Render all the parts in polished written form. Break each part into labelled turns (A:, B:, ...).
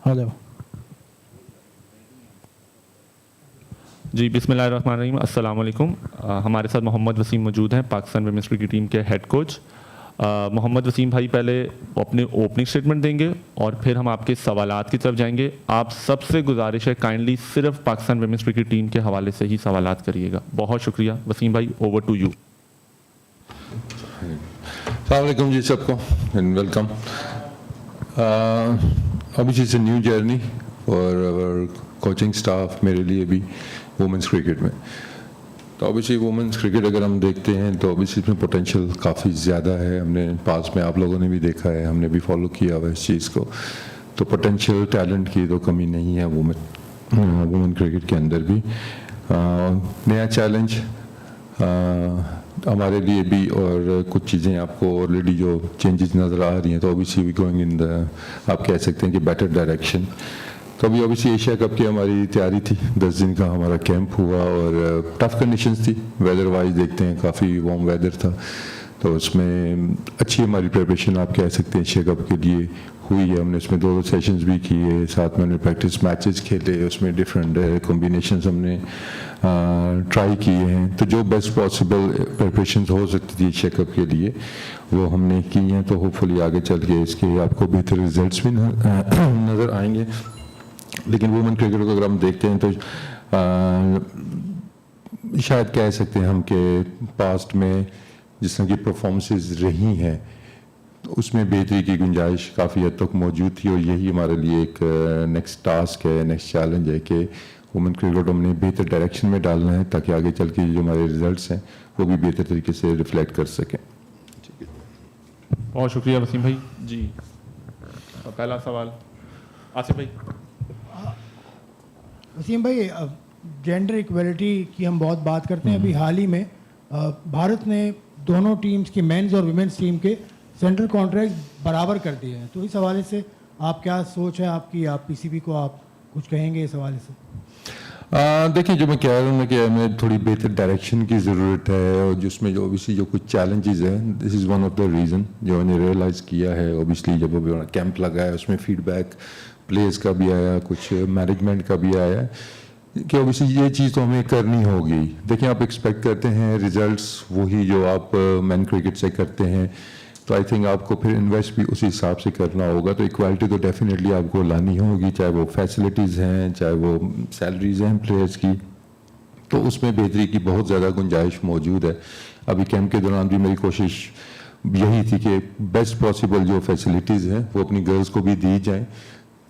A: Hello
B: जी, बिस्मिल्लाहिर्रहमानिर्रहीम, अस्सलाम वालेकुम। हमारे साथ मोहम्मद वसीम मौजूद हैं, पाकिस्तान वुमेन्स क्रिकेट टीम के हेड कोच। मोहम्मद वसीम भाई पहले अपने ओपनिंग स्टेटमेंट देंगे और फिर हम आपके सवालात की तरफ जाएंगे। आप सबसे गुजारिश है काइंडली सिर्फ पाकिस्तान वुमेन्स क्रिकेट टीम के हवाले से ही सवालात करिएगा। बहुत शुक्रिया वसीम भाई, ओवर टू यू।
C: अस्सलाम वालेकुम जी सबको and welcome. obviously it's a new journey for our coaching staff, मेरे लिए भी वुमेंस क्रिकेट में। तो ऑब्वियसली वुमेंस क्रिकेट अगर हम देखते हैं तो ऑब्वियसली इसमें पोटेंशियल काफ़ी ज़्यादा है। हमने पास में आप लोगों ने भी देखा है, हमने भी फॉलो किया हुआ इस चीज़ को। तो पोटेंशियल टैलेंट की तो कमी नहीं है वुमेन क्रिकेट के अंदर भी। नया चैलेंज हमारे लिए भी, और कुछ चीज़ें आपको ऑलरेडी जो चेंजेस नज़र आ रही हैं तो obviously we going in the, आप कह सकते हैं कि बेटर डायरेक्शन। तो अभी ऑब्वियसली एशिया कप की हमारी तैयारी थी, 10 दिन का हमारा कैंप हुआ और टफ़ कंडीशंस थी। वेदर वाइज देखते हैं काफ़ी वार्म वेदर था, तो उसमें अच्छी हमारी प्रिपरेशन आप कह सकते हैं एशिया कप के लिए हुई है। हमने उसमें 2 सेशंस भी किए, साथ में हमने प्रैक्टिस मैचेस खेले, उसमें डिफरेंट कॉम्बिनेशंस हमने ट्राई किए हैं। तो जो बेस्ट पॉसिबल प्रिपरेशन हो सकती थी एशिया कप के लिए वो हमने की हैं। तो होपफुली आगे चल के इसके आपको बेहतर रिजल्ट्स भी नज़र आएंगे। लेकिन वुमेन क्रिकेट को अगर हम देखते हैं तो शायद कह सकते हैं हम कि पास्ट में जिस तरह की परफॉर्मेंसेस रही हैं उसमें बेहतरी की गुंजाइश काफ़ी हद तक मौजूद थी। और यही हमारे लिए एक नेक्स्ट टास्क है, नेक्स्ट चैलेंज है कि वुमेन क्रिकेट को हमने बेहतर डायरेक्शन में डालना है ताकि आगे चल के जो हमारे रिजल्ट्स हैं वो भी बेहतर तरीके से रिफ्लेक्ट कर सकें।
B: बहुत शुक्रिया वसीम भाई जी। पहला सवाल आसिफ भाई।
A: वसीम भाई, जेंडर इक्वलिटी की हम बहुत बात करते हैं। अभी हाल ही में भारत ने दोनों टीम्स की मेंस और वुमेन्स टीम के सेंट्रल कॉन्ट्रैक्ट बराबर कर दिए हैं। तो इस हवाले से आप क्या सोच है आपकी, आप पीसीबी को आप कुछ कहेंगे इस हवाले से?
C: देखिए, जो मैं कह रहा हूँ कि हमें थोड़ी बेहतर डायरेक्शन की ज़रूरत है और जिसमें जो ऑब्वियसली जो कुछ चैलेंजेस हैं, this is one of the reason जो मैंने रियलाइज़ किया है। ऑब्वियसली जब अभी कैंप लगा है उसमें फीडबैक प्लेयर्स का भी आया, कुछ मैनेजमेंट का भी आया कि ऑब्वियसली ये चीज़ तो हमें करनी होगी। देखिए, आप एक्सपेक्ट करते हैं रिजल्ट्स वही जो आप मैन क्रिकेट से करते हैं, तो आई थिंक आपको फिर इन्वेस्ट भी उसी हिसाब से करना होगा। तो इक्वालिटी तो डेफिनेटली आपको लानी होगी, चाहे वो फैसिलिटीज़ हैं, चाहे वो सैलरीज हैं प्लेयर्स की, तो उसमें बेहतरी की बहुत ज़्यादा गुंजाइश मौजूद है। अभी कैंप के दौरान भी मेरी कोशिश यही थी कि बेस्ट पॉसिबल जो फैसिलिटीज़ हैं वो अपनी गर्ल्स को भी दी जाएँ।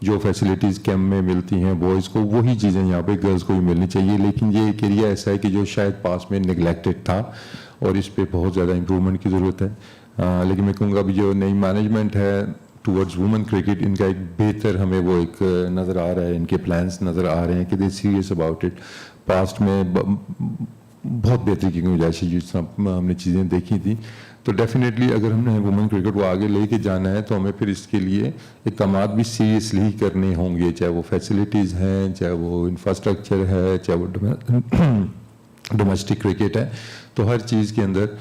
C: जो फैसिलिटीज़ कैंप में मिलती हैं बॉयज़ को, वही चीज़ें यहाँ पे गर्ल्स को भी मिलनी चाहिए। लेकिन ये एक एरिया ऐसा है कि जो शायद पास में निगलेक्टेड था और इस पर बहुत ज़्यादा इम्प्रूवमेंट की ज़रूरत है। लेकिन मैं कहूँगा अभी जो नई मैनेजमेंट है टूवर्ड्स वुमेन क्रिकेट, इनका एक बेहतर हमें वो एक नज़र आ रहा है, इनके प्लान्स नज़र आ रहे हैं कि दे सीरियस अबाउट इट। पास्ट में बहुत बेहतरी की गुंजाइश है जिस तरह हमने चीज़ें देखी थी। तो डेफिनेटली अगर हमने वुमेन क्रिकेट को आगे लेके जाना है तो हमें फिर इसके लिए इक़दाम भी सीरियसली ही करने होंगे, चाहे वो फैसिलिटीज़ हैं, चाहे वो इंफ्रास्ट्रक्चर है, चाहे वो डोमेस्टिक क्रिकेट है। तो हर चीज़ के अंदर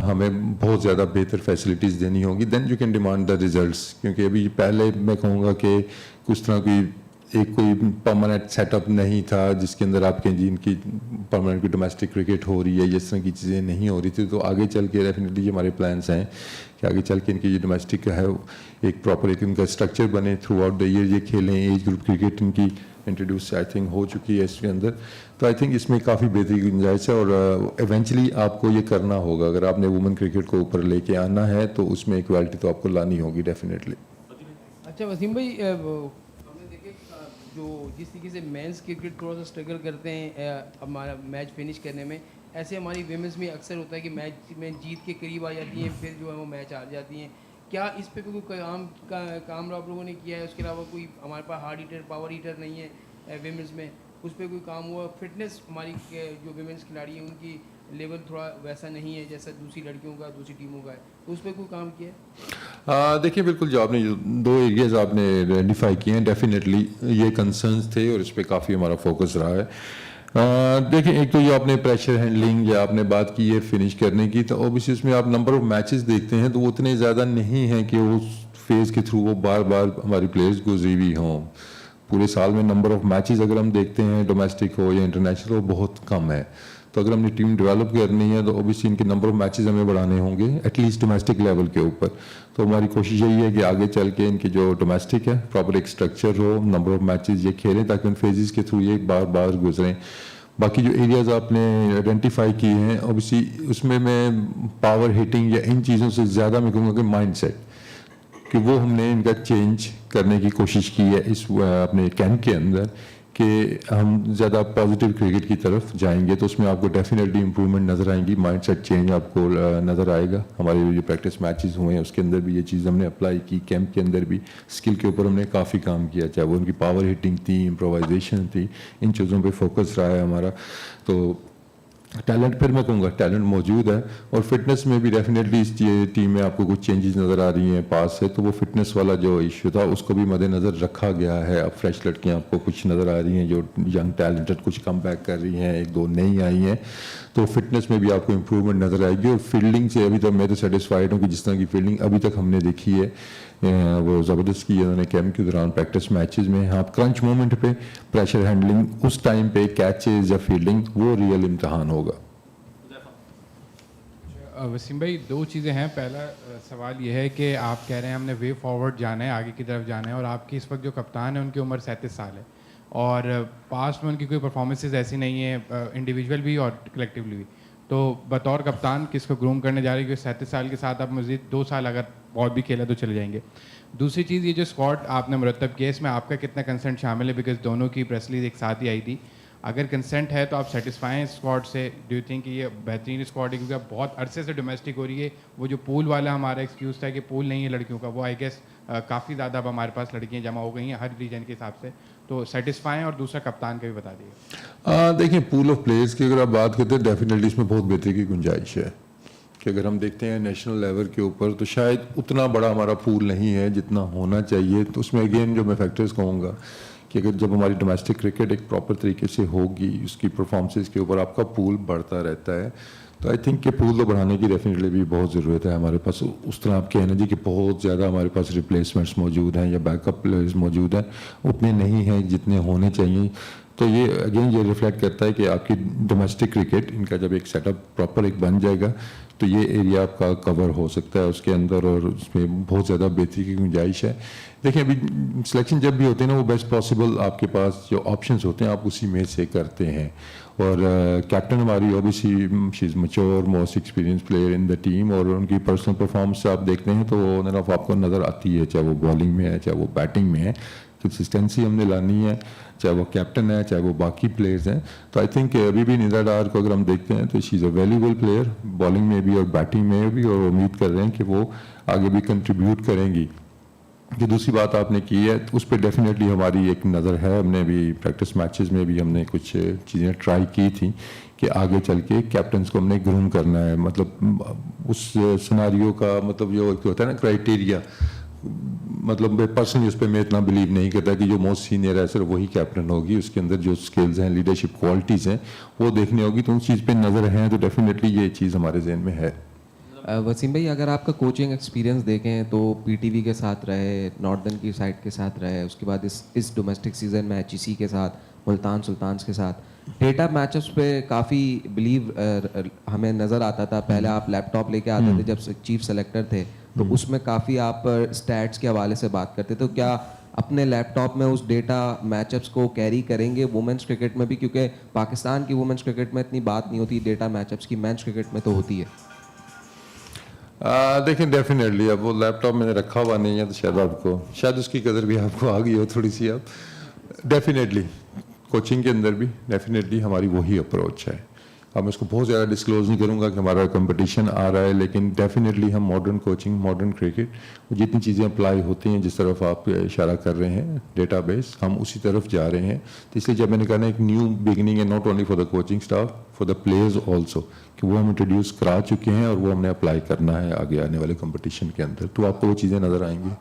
C: हमें बहुत ज़्यादा बेहतर फैसिलिटीज़ देनी होगी। Then you can demand the results. क्योंकि अभी पहले मैं कहूँगा कि कुछ तरह की एक कोई परमानेंट सेटअप नहीं था जिसके अंदर आपके जी इनकी परमानेंट की डोमेस्टिक क्रिकेट हो रही है, इस तरह की चीज़ें नहीं हो रही थी। तो आगे चल के डेफिनेटली हमारे प्लान्स हैं कि आगे चल के इनकी जो डोमेस्टिक है एक प्रॉपर एक इनका स्ट्रक्चर बने, थ्रू आउट द ईयर ये खेलें। एज ग्रुप क्रिकेट इनकी इंट्रोड्यूस आई थिंक हो चुकी है इसके अंदर। तो आई थिंक इसमें काफ़ी बेहतरी की गुंजाइश है और इवेंचुअली आपको ये करना होगा। अगर आपने वुमेन क्रिकेट को ऊपर लेके आना है तो उसमें इक्वालिटी तो आपको लानी होगी डेफिनेटली।
D: अच्छा वसीम भाई, हमने देखे जो जिस तरीके से मेंस क्रिकेट थोड़ा सा स्ट्रगल करते हैं हमारा मैच फिनिश करने में, ऐसे हमारी विमेंस में अक्सर होता है कि मैच में जीत के करीब आ जाती हैं, फिर जो है वो मैच हार जाती हैं। क्या इस पे कोई काम आप लोगों ने किया है? उसके अलावा कोई हमारे पास हार्ड हीटर पावर हीटर नहीं है विमेंस में, उस पर कोई काम हुआ? फिटनेस हमारी जो विमेंस खिलाड़ी हैं उनकी लेवल थोड़ा वैसा नहीं है जैसा दूसरी लड़कियों का दूसरी टीमों का है, तो उस पर कोई काम किया है?
C: देखिए, बिल्कुल जो आपने जो 2 एरियाज़ आपने आइडेंटिफाई किए हैं डेफिनेटली ये कंसर्न्स थे और इस पर काफ़ी हमारा फोकस रहा है। देखिए, एक तो ये आपने प्रेशर हैंडलिंग या आपने बात की है फिनिश करने की, तो ऑब्वियसली इसमें आप नंबर ऑफ मैचेस देखते हैं तो वो उतने ज़्यादा नहीं हैं कि वो फेज़ के थ्रू वो बार बार हमारी प्लेयर्स गुजरी हुई हों। पूरे साल में नंबर ऑफ मैचेस अगर हम देखते हैं डोमेस्टिक हो या इंटरनेशनल हो बहुत कम है, तो अगर हमने टीम डेवलप करनी है तो ऑब्वियसली इनके नंबर ऑफ मैचेस हमें बढ़ाने होंगे एटलीस्ट डोमेस्टिक लेवल के ऊपर। तो हमारी कोशिश यही है कि आगे चल के इनके जो डोमेस्टिक है प्रॉपर एक स्ट्रक्चर हो, नंबर ऑफ मैचेस ये खेलें ताकि उन फेजेस के थ्रू ये बार बार गुजरें। बाकी जो एरियाज आपने आइडेंटिफाई किए हैं ऑब्वियसली उसमें मैं पावर हिटिंग या इन चीज़ों से ज़्यादा मैं कहूँगा कि माइंड सेट कि वो हमने इनका चेंज करने की कोशिश की है इस अपने कैंप के अंदर कि हम ज़्यादा पॉजिटिव क्रिकेट की तरफ जाएंगे, तो उसमें आपको डेफिनेटली इंप्रूवमेंट नज़र आएंगी, माइंड सेट चेंज आपको नज़र आएगा। हमारे जो प्रैक्टिस मैचेस हुए हैं उसके अंदर भी ये चीज़ हमने अप्लाई की, कैंप के अंदर भी स्किल के ऊपर हमने काफ़ी काम किया, चाहे वो उनकी पावर हिटिंग थी, इम्प्रोवाइजेशन थी, इन चीज़ों पे फोकस रहा है हमारा। तो टैलेंट फिर मैं कहूँगा टैलेंट मौजूद है, और फिटनेस में भी डेफिनेटली इस टीम में आपको कुछ चेंजेस नज़र आ रही हैं पास से, तो वो फिटनेस वाला जो इशू था उसको भी मद्देनज़र रखा गया है। अब फ्रेश लड़कियाँ आपको कुछ नज़र आ रही हैं जो यंग टैलेंटेड कुछ कम बैक कर रही हैं, एक दो नई आई हैं, तो फिटनेस में भी आपको इम्प्रूवमेंट नज़र आएगी। और फील्डिंग से अभी तक मैं तो सेटिस्फाइड हूँ कि जिस तरह की फील्डिंग अभी तक हमने देखी है वो ज़बरदस्त की है उन्होंने कैंप के दौरान प्रैक्टिस मैचेस में। हाँ, क्रंच मोमेंट पे प्रेशर हैंडलिंग उस टाइम पे कैचेज या फील्डिंग वो रियल इम्तहान होगा।
E: वसीम भाई, दो चीज़ें हैं। पहला सवाल ये है कि आप कह रहे हैं हमने वे फॉरवर्ड जाना है, आगे की तरफ जाना है, और आपकी इस वक्त जो कप्तान है उनकी उम्र 37 साल है और पास्ट में उनकी कोई परफॉर्मेंसेस ऐसी नहीं है इंडिविजुअल भी और कलेक्टिवली भी, तो बतौर कप्तान किसको ग्रूम करने जा रही है? क्योंकि 37 साल के साथ आप मज़ीद 2 साल अगर और भी खेला तो चले जाएंगे। दूसरी चीज़, ये जो स्क्वाड आपने मुरतब किया इसमें आपका कितना कंसेंट शामिल है? बिकॉज दोनों की प्रेस रिलीज एक साथ ही आई थी। अगर कंसेंट है तो आप सेटिस्फाई हैं स्क्वाड से? डू यू थिंक ये बेहतरीन स्क्वाड है? क्योंकि अब बहुत अरसे से डोमेस्टिक हो रही है। वो जो पूल वाला हमारा एक्सक्यूज़ था कि पूल नहीं है लड़कियों का, वो आई गेस काफ़ी ज़्यादा अब हमारे पास लड़कियां जमा हो गई हैं हर रीजन के हिसाब से। तो सेटिस्फाई हैं? और दूसरा कप्तान का भी बता दीजिए।
C: देखिए, पूल ऑफ प्लेयर्स की अगर आप बात करते हैं डेफिनेटली इसमें बहुत बेहतरी की गुंजाइश है कि अगर हम देखते हैं नेशनल लेवल के ऊपर तो शायद उतना बड़ा हमारा पूल नहीं है जितना होना चाहिए। तो उसमें अगेन जो मैं फैक्टर्स कहूँगा कि अगर जब हमारी डोमेस्टिक क्रिकेट एक प्रॉपर तरीके से होगी, उसकी परफॉर्मेंस के ऊपर आपका पूल बढ़ता रहता है, तो आई थिंक कि पूल तो बढ़ाने की डेफिनेटली भी बहुत ज़रूरत है हमारे पास। उस तरह आप कहना जी कि बहुत ज़्यादा हमारे पास रिप्लेसमेंट्स मौजूद हैं या बैकअप प्लेयर्स मौजूद हैं, उतने नहीं हैं जितने होने चाहिए। तो ये अगेन ये रिफ्लेक्ट करता है कि आपकी डोमेस्टिक क्रिकेट इनका जब एक सेटअप प्रॉपर एक बन जाएगा तो ये एरिया आपका कवर हो सकता है उसके अंदर, और उसमें बहुत ज़्यादा बेहतरी की गुंजाइश है। देखिए, अभी सिलेक्शन जब भी होते हैं ना, वो बेस्ट पॉसिबल आपके पास जो ऑप्शंस होते हैं आप उसी में से करते हैं। और कैप्टन हमारी obviously she is mature, most experience player in the team, और उनकी पर्सनल परफॉर्मेंस आप देखते हैं तो ऑन ऑफ आपको नज़र आती है, चाहे वो बॉलिंग में है चाहे वो बैटिंग में है। कंसिस्टेंसी हमने लानी है, चाहे वो कैप्टन है चाहे वो बाकी प्लेयर्स हैं। तो आई थिंक अभी भी निदा डार को अगर हम देखते हैं तो she is a valuable player bowling में भी और बैटिंग में भी, और उम्मीद कर रहे हैं कि वो आगे भी कंट्रीब्यूट करेंगी। जो दूसरी बात आपने की है तो उस पर डेफिनेटली हमारी एक नज़र है। हमने भी प्रैक्टिस मैचेस में भी हमने कुछ चीज़ें ट्राई की थी कि आगे चल के कैप्टन्स को हमने ग्रूम करना है, मतलब उस सिनारियो का मतलब जो होता है ना क्राइटेरिया, मतलब मैं पर्सनली उस पर मैं इतना बिलीव नहीं करता कि जो मोस्ट सीनियर है सिर्फ वही कैप्टन होगी। उसके अंदर जो स्किल्स हैं, लीडरशिप क्वालिटीज़ हैं वो देखनी होगी, तो उस चीज़ पे नज़र है तो डेफिनेटली ये चीज़ हमारे जहन में है।
F: वसीम भाई, अगर आपका कोचिंग एक्सपीरियंस देखें तो पीटीवी के साथ रहे, नॉर्दर्न की साइड के साथ रहे, उसके बाद इस डोमेस्टिक सीज़न में एचईसी के साथ, मुल्तान सुल्तान्स के साथ, डेटा मैचअप्स पे काफ़ी बिलीव हमें नज़र आता था। पहले आप लैपटॉप लेके आते थे जब चीफ सेलेक्टर थे, तो उसमें काफ़ी आप स्टैट्स के हवाले से बात करते थे। तो क्या अपने लैपटॉप में उस डेटा मैचअप्स को कैरी करेंगे वुमेंस क्रिकेट में भी? क्योंकि पाकिस्तान की वुमेंस क्रिकेट में इतनी बात नहीं होती डेटा मैचअप्स की, मेंस क्रिकेट में तो होती है।
C: देखिए, डेफिनेटली अब वो लैपटॉप मैंने रखा हुआ नहीं है तो शायद उसकी कदर भी आपको आ गई हो थोड़ी सी। अब डेफिनेटली कोचिंग के अंदर भी डेफिनेटली हमारी वही अप्रोच है। अब मैं इसको बहुत ज़्यादा डिस्क्लोज नहीं करूँगा कि हमारा कंपटीशन आ रहा है, लेकिन डेफिनेटली हम मॉडर्न कोचिंग, मॉडर्न क्रिकेट, जितनी चीज़ें अप्लाई होती हैं जिस तरफ आप इशारा कर रहे हैं डेटाबेस, हम उसी तरफ जा रहे हैं। तो इसलिए जब मैंने कहा ना एक न्यू बिगिनिंग है, not only for the coaching staff, for the players also, कि वो हम इंट्रोड्यूस करा चुके हैं और वो हमने अप्लाई करना है आगे आने वाले कंपटीशन के अंदर, तो आपको वो चीज़ें नज़र आएंगी।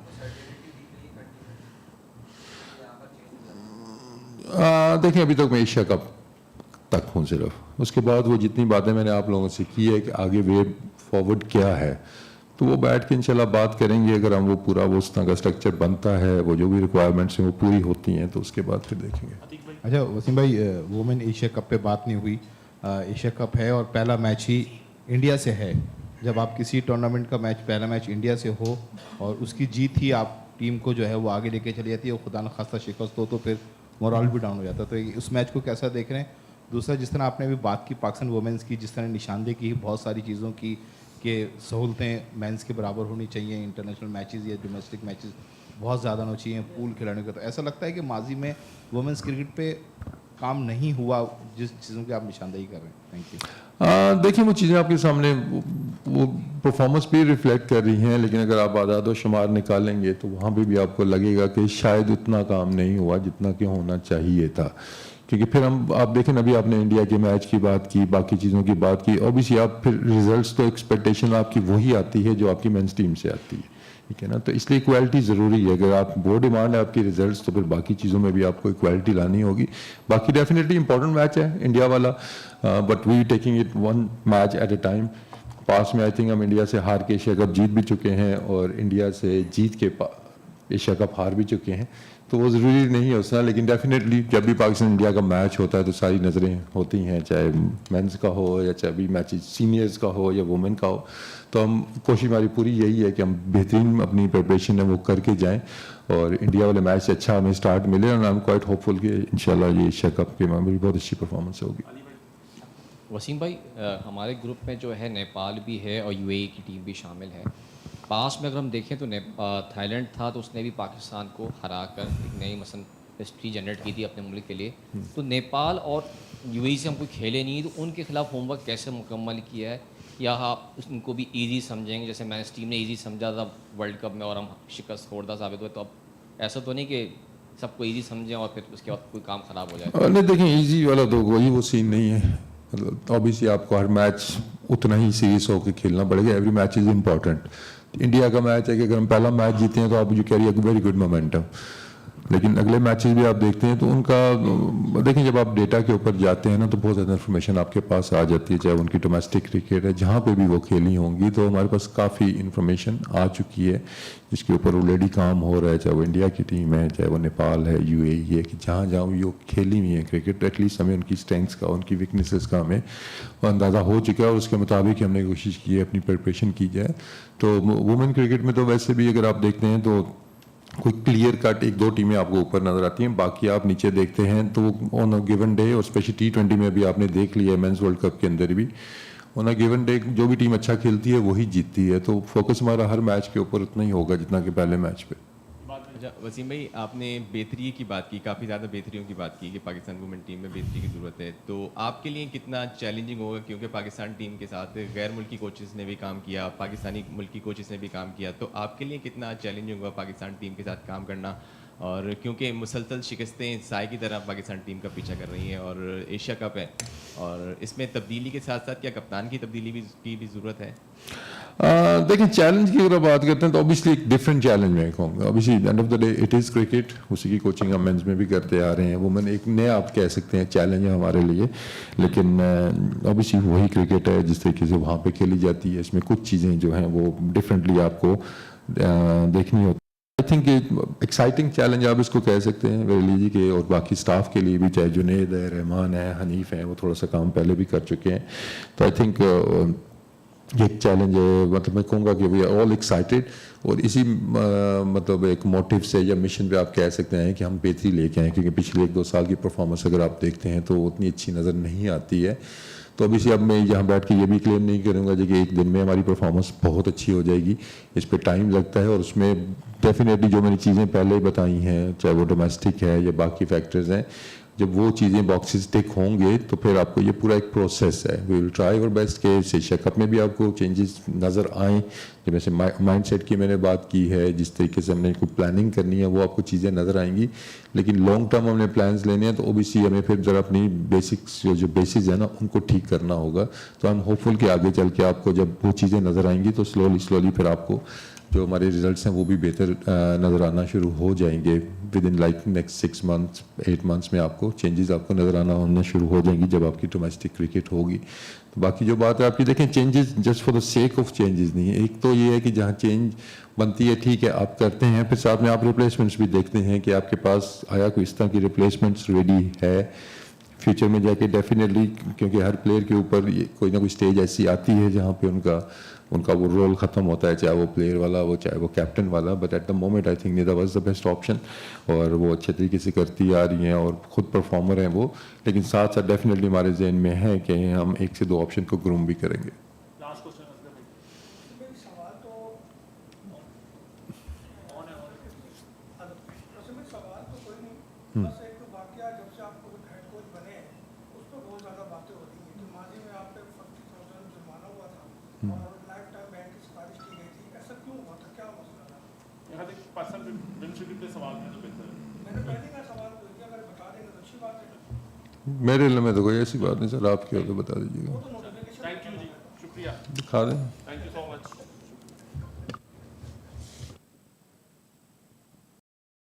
C: देखिए, अभी तक मैं एशिया कप तक हूँ सिर्फ, उसके बाद वो जितनी बातें मैंने आप लोगों से की है कि आगे वे फॉरवर्ड क्या है, تو وہ بیٹھ کے انشاءاللہ بات کریں گے. اگر ہم وہ پورا وہ اس طرح کا اسٹرکچر بنتا ہے, وہ جو بھی ریکوائرمنٹس ہیں وہ پوری ہوتی ہیں, تو اس کے بعد پھر دیکھیں گے.
G: اچھا وسیم بھائی, وومن ایشیا کپ پہ بات نہیں ہوئی. ایشیا کپ ہے اور پہلا میچ ہی انڈیا سے ہے. جب آپ کسی ٹورنامنٹ کا میچ پہلا میچ انڈیا سے ہو اور اس کی جیت ہی آپ ٹیم کو جو ہے وہ آگے لے کے چلی جاتی ہے, اور خدا نخواستہ شکست ہو تو پھر مورال بھی ڈاؤن ہو جاتا ہے. تو اس میچ کو کیسا دیکھ رہے ہیں؟ دوسرا, جس طرح آپ نے ابھی بات کی پاکستان وومنس کی, جس طرح نشاندہی کی بہت ساری چیزوں کی کہ سہولتیں مینس کے برابر ہونی چاہیے, انٹرنیشنل میچز یا ڈومیسٹک میچز بہت زیادہ ہونا چاہیے, پول کھلاڑیوں کا. تو ایسا لگتا ہے کہ ماضی میں وومنس کرکٹ پہ کام نہیں ہوا جس چیزوں کی آپ نشاندہی کر رہے ہیں؟ Thank you.
C: دیکھیں وہ چیزیں آپ کے سامنے وہ پرفارمنس بھی ریفلیکٹ کر رہی ہیں, لیکن اگر آپ اعداد و شمار نکالیں گے تو وہاں پہ بھی آپ کو لگے گا کہ شاید اتنا کام نہیں ہوا جتنا کہ ہونا چاہیے تھا. کیونکہ پھر آپ دیکھیں ابھی آپ نے انڈیا کے میچ کی بات کی, باقی چیزوں کی بات کی, اوبیسلی آپ پھر ریزلٹس تو ایکسپیکٹیشن آپ کی وہی آتی ہے جو آپ کی مینس ٹیم سے آتی ہے, ٹھیک ہے نا. تو اس لیے ایکویلٹی ضروری ہے. اگر آپ وہ ڈیمانڈ ہے آپ کی ریزلٹس, تو پھر باقی چیزوں میں بھی آپ کو ایکویلٹی لانی ہوگی. باقی ڈیفینیٹلی امپورٹنٹ میچ ہے انڈیا والا, but we taking it one match at a time. پاس میں آئی تھنک ہم انڈیا سے ہار کے ایشیا کپ جیت بھی چکے ہیں, اور انڈیا سے جیت کے ایشیا کپ ہار بھی چکے ہیں, تو وہ ضروری نہیں ہے اس طرح. لیکن ڈیفینیٹلی جب بھی پاکستان انڈیا کا میچ ہوتا ہے تو ساری نظریں ہوتی ہیں, چاہے مینس کا ہو یا چاہے بھی میچز سینئرز کا ہو یا وومن کا ہو. تو ہم کوشش ہماری پوری یہی ہے کہ ہم بہترین اپنی پریپریشن ہے وہ کر کے جائیں, اور انڈیا والے میچ سے اچھا ہمیں اسٹارٹ ملے, اور آئی ایم کوائٹ ہوپ فل کہ انشاءاللہ یہ ایشیا کپ کے میں بھی بہت اچھی پرفارمنس ہوگی.
H: وسیم بھائی, ہمارے گروپ میں جو ہے نیپال بھی ہے اور یو اے ای کی ٹیم بھی شامل ہے. پاس میں اگر ہم دیکھیں تو تھائی لینڈ تھا, تو اس نے بھی پاکستان کو ہرا کر ایک نئی مثلا ہسٹری جنریٹ کی تھی اپنے ملک کے لیے. تو نیپال اور یو اے ای سے ہم کوئی کھیلے نہیں, تو ان کے خلاف ہوم ورک کیسے مکمل کیا ہے, یا آپ ان کو بھی ایزی سمجھیں گے جیسے میں اس ٹیم نے ایزی سمجھا تھا ورلڈ کپ میں اور ہم شکست خوردہ ثابت ہوئے؟ تو اب ایسا تو نہیں کہ سب کو ایزی سمجھیں اور پھر اس کے بعد کوئی کام خراب ہو جائے؟
C: نہیں دیکھیں, ایزی والا تو وہی وہ سین نہیں ہے. اوبیسلی آپ کو ہر میچ اتنا ہی سیریس ہو کے کھیلنا پڑے گا. Every match is important. India کا میچ ہے کہ اگر ہم پہلا میچ جیتے ہیں تو آپ جو carry a very good momentum, لیکن اگلے میچز بھی آپ دیکھتے ہیں تو ان کا دیکھیں جب آپ ڈیٹا کے اوپر جاتے ہیں نا تو بہت زیادہ انفارمیشن آپ کے پاس آ جاتی ہے, چاہے ان کی ڈومیسٹک کرکٹ ہے جہاں پہ بھی وہ کھیلی ہوں گی, تو ہمارے پاس کافی انفارمیشن آ چکی ہے جس کے اوپر آلریڈی کام ہو رہا ہے, چاہے وہ انڈیا کی ٹیم ہے, چاہے وہ نیپال ہے, یو اے ای ہے, کہ جہاں جہاں وہ کھیلی ہوئی ہیں کرکٹ, ایٹ لیسٹ ہمیں ان کی اسٹرینگس کا ان کی ویکنیسز کا ہمیں اندازہ ہو چکا ہے, اور اس کے مطابق ہم نے کوشش کی ہے اپنی پریپریشن کی جائے. تو وومن کرکٹ میں تو ویسے بھی اگر آپ دیکھتے ہیں تو کوئی کلیئر کٹ ایک دو ٹیمیں آپ کو اوپر نظر آتی ہیں, باقی آپ نیچے دیکھتے ہیں تو آن اے گیون ڈے, اور اسپیشلی T20 میں بھی آپ نے دیکھ لیا ہے, مینس ورلڈ کپ کے اندر بھی آن اے گیون ڈے جو بھی ٹیم اچھا کھیلتی ہے وہی جیتتی ہے. تو فوکس ہمارا ہر میچ کے اوپر اتنا ہی ہوگا جتنا کہ پہلے میچ پہ.
I: وسیم بھائی, آپ نے بہتری کی بات کی, کافی زیادہ بہتریوں کی بات کی کہ پاکستان وومن ٹیم میں بہتری کی ضرورت ہے. تو آپ کے لیے کتنا چیلنجنگ ہوگا, کیونکہ پاکستان ٹیم کے ساتھ غیر ملکی کوچز نے بھی کام کیا, پاکستانی ملکی کوچز نے بھی کام کیا, تو آپ کے لیے کتنا چیلنجنگ ہوگا پاکستان ٹیم کے ساتھ کام کرنا؟ اور کیونکہ مسلسل شکستیں سائے کی طرح پاکستان ٹیم کا پیچھا کر رہی ہیں, اور ایشیا کپ ہے, اور اس میں تبدیلی کے ساتھ ساتھ کیا کپتان کی تبدیلی کی بھی ضرورت ہے؟
C: دیکھیں چیلنج کی اگر بات کرتے ہیں تو اوبیسلی ایک ڈفرینٹ چیلنج میں کہوں گا. Obviously end of the day it is cricket, اسی کی کوچنگ ہم مینس میں بھی کرتے آ رہے ہیں. وومن ایک نیا آپ کہہ سکتے ہیں چیلنج ہے ہمارے لیے, لیکن اوبیسلی وہی کرکٹ ہے جس طریقے سے وہاں پہ کھیلی جاتی ہے. اس میں کچھ چیزیں جو ہیں وہ ڈفرینٹلی آپ کو دیکھنی ہوتی. آئی تھنک ایکسائٹنگ چیلنج آپ اس کو کہہ سکتے ہیں ویلی جی کے, اور باقی اسٹاف کے لیے بھی, چاہے جنید ہے, رحمان ہے, حنیف ہیں, وہ تھوڑا سا کام پہلے بھی کر چکے ہیں. تو آئی تھنک یہ ایک چیلنج ہے. مطلب میں کہوں گا کہ وی آر آل ایکسائٹیڈ, اور اسی مطلب ایک موٹیو سے یا مشن پہ آپ کہہ سکتے ہیں کہ ہم بہتری لے کے آئیں, کیونکہ پچھلے 1-2 سال کی پرفارمنس اگر آپ دیکھتے ہیں تو اتنی اچھی نظر نہیں آتی ہے. تو ابھی اب میں یہاں بیٹھ کے یہ بھی کلیم نہیں کروں گا کہ ایک دن میں ہماری پرفارمنس بہت اچھی ہو جائے گی. اس پہ ٹائم لگتا ہے, اور اس میں ڈیفینیٹلی جو میں نے چیزیں پہلے ہی بتائی ہیں, چاہے وہ ڈومیسٹک ہے یا باقی فیکٹرز ہیں, جب وہ چیزیں باکسز ٹک ہوں گے تو پھر آپ کو یہ پورا ایک پروسیس ہے. وی ول ٹرائی اور بیسٹ کہ ایشیا کپ میں بھی آپ کو چینجز نظر آئیں. جب ایسے مائنڈ سیٹ کی میں نے بات کی ہے, جس طریقے سے ہم نے کوئی پلاننگ کرنی ہے وہ آپ کو چیزیں نظر آئیں گی. لیکن لانگ ٹرم ہم نے پلانز لینے ہیں, تو اوبیسلی ہمیں پھر ذرا اپنی بیسکس جو بیسز ہیں نا ان کو ٹھیک کرنا ہوگا. تو ہم ہوپ فل کہ آگے چل کے آپ کو جب وہ چیزیں نظر آئیں گی تو سلولی پھر آپ کو जो हमारे रिजल्ट्स हैं वो भी बेहतर नज़र आना शुरू हो जाएंगे with in like next 6 months 8 months में आपको चेंजेस आपको नज़र आना होना शुरू हो जाएंगी जब आपकी डोमेस्टिक क्रिकेट होगी। तो बाकी जो बात है आपकी देखें, changes just for the sake of changes नहीं है। एक तो ये है कि जहाँ चेंज बनती है ठीक है आप करते हैं, फिर साथ में आप रिप्लेसमेंट्स भी देखते हैं कि आपके पास आया कोई इस तरह की रिप्लेसमेंट्स रेडी है फ्यूचर में जाके डेफिनेटली, क्योंकि हर प्लेयर के ऊपर कोई ना कोई स्टेज ऐसी आती है जहाँ पे उनका वो रोल ख़त्म होता है, चाहे वो प्लेयर वाला वो चाहे वो कैप्टन वाला। But at the moment I think Nida was the best option और वो अच्छे तरीके से करती आ रही हैं और ख़ुद परफॉर्मर हैं वो। लेकिन साथ साथ डेफिनेटली हमारे जहन में है कि हम 1 से 2 ऑप्शन को ग्रूम भी करेंगे।
A: बस एक वाकया जब से आप हेड कोच बने हैं उस पर बहुत ज़्यादा बातें हो रही हैं कि माजी में आप पे 40,000 जुर्माना हुआ था और लाइफ टाइम बैन की सिफारिश की गई थी, ऐसा क्यों हुआ था, क्या मसला था?
B: यहाँ तक पर्सन विंशुटी पे सवाल है तो बेहतर है।
A: मैंने पहले का सवाल पूछ दिया, अगर बता देंगे तो अच्छी बात है।
C: मेरे लिए में तो कोई ऐसी बात नहीं सर, आपकी हो तो बता दीजिएगा।
B: थैंक यू जी, शुक्रिया,
C: दिखा दें।
B: Thank you.